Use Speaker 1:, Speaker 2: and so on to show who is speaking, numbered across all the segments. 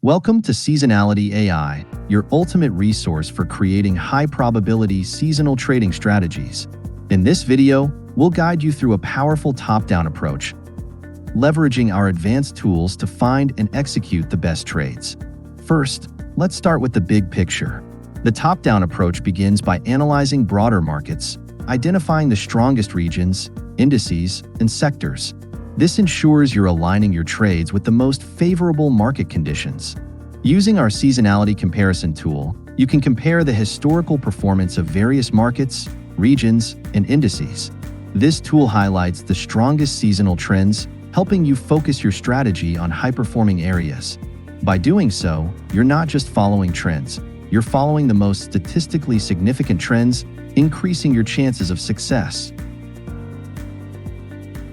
Speaker 1: Welcome to Seasonality AI, your ultimate resource for creating high-probability seasonal trading strategies. In this video, we'll guide you through a powerful top-down approach, leveraging our advanced tools to find and execute the best trades. First, let's start with the big picture. The top-down approach begins by analyzing broader markets, identifying the strongest regions, indices, and sectors. This ensures you're aligning your trades with the most favorable market conditions. Using our Seasonality Comparison Tool, you can compare the historical performance of various markets, regions, and indices. This tool highlights the strongest seasonal trends, helping you focus your strategy on high-performing areas. By doing so, you're not just following trends, you're following the most statistically significant trends, increasing your chances of success.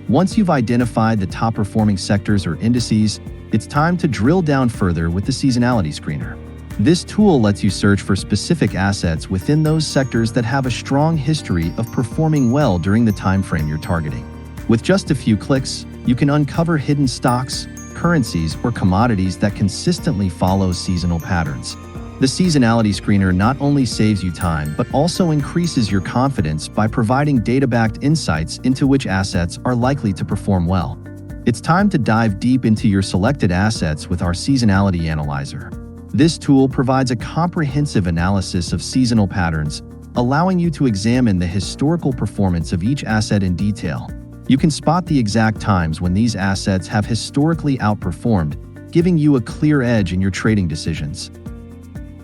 Speaker 1: Once you've identified the top-performing sectors or indices, it's time to drill down further with the Seasonality Screener. This tool lets you search for specific assets within those sectors that have a strong history of performing well during the time frame you're targeting. With just a few clicks, you can uncover hidden stocks, currencies, or commodities that consistently follow seasonal patterns. The Seasonality Screener not only saves you time, but also increases your confidence by providing data-backed insights into which assets are likely to perform well. It's time to dive deep into your selected assets with our Seasonality Analyzer. This tool provides a comprehensive analysis of seasonal patterns, allowing you to examine the historical performance of each asset in detail. You can spot the exact times when these assets have historically outperformed, giving you a clear edge in your trading decisions.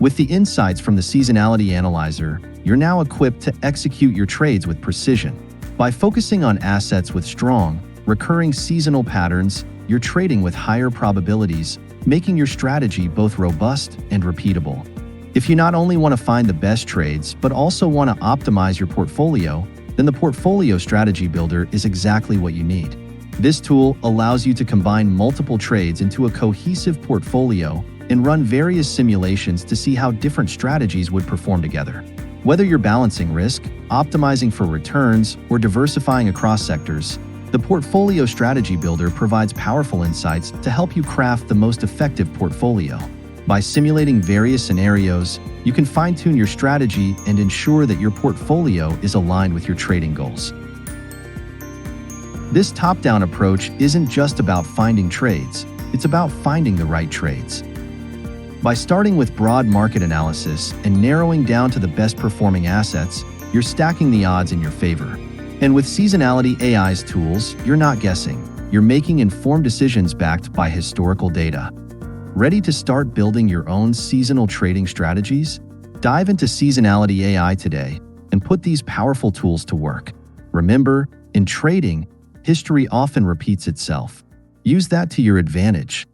Speaker 1: With the insights from the Seasonality Analyzer, you're now equipped to execute your trades with precision. By focusing on assets with strong, recurring seasonal patterns, you're trading with higher probabilities, making your strategy both robust and repeatable. If you not only want to find the best trades, but also want to optimize your portfolio, then the Portfolio Strategy Builder is exactly what you need. This tool allows you to combine multiple trades into a cohesive portfolio and run various simulations to see how different strategies would perform together. Whether you're balancing risk, optimizing for returns, or diversifying across sectors, the Portfolio Strategy Builder provides powerful insights to help you craft the most effective portfolio. By simulating various scenarios, you can fine-tune your strategy and ensure that your portfolio is aligned with your trading goals. This top-down approach isn't just about finding trades, it's about finding the right trades. By starting with broad market analysis and narrowing down to the best performing assets, you're stacking the odds in your favor. And with Seasonality AI's tools, you're not guessing. You're making informed decisions backed by historical data. Ready to start building your own seasonal trading strategies? Dive into Seasonality AI today and put these powerful tools to work. Remember, in trading, history often repeats itself. Use that to your advantage.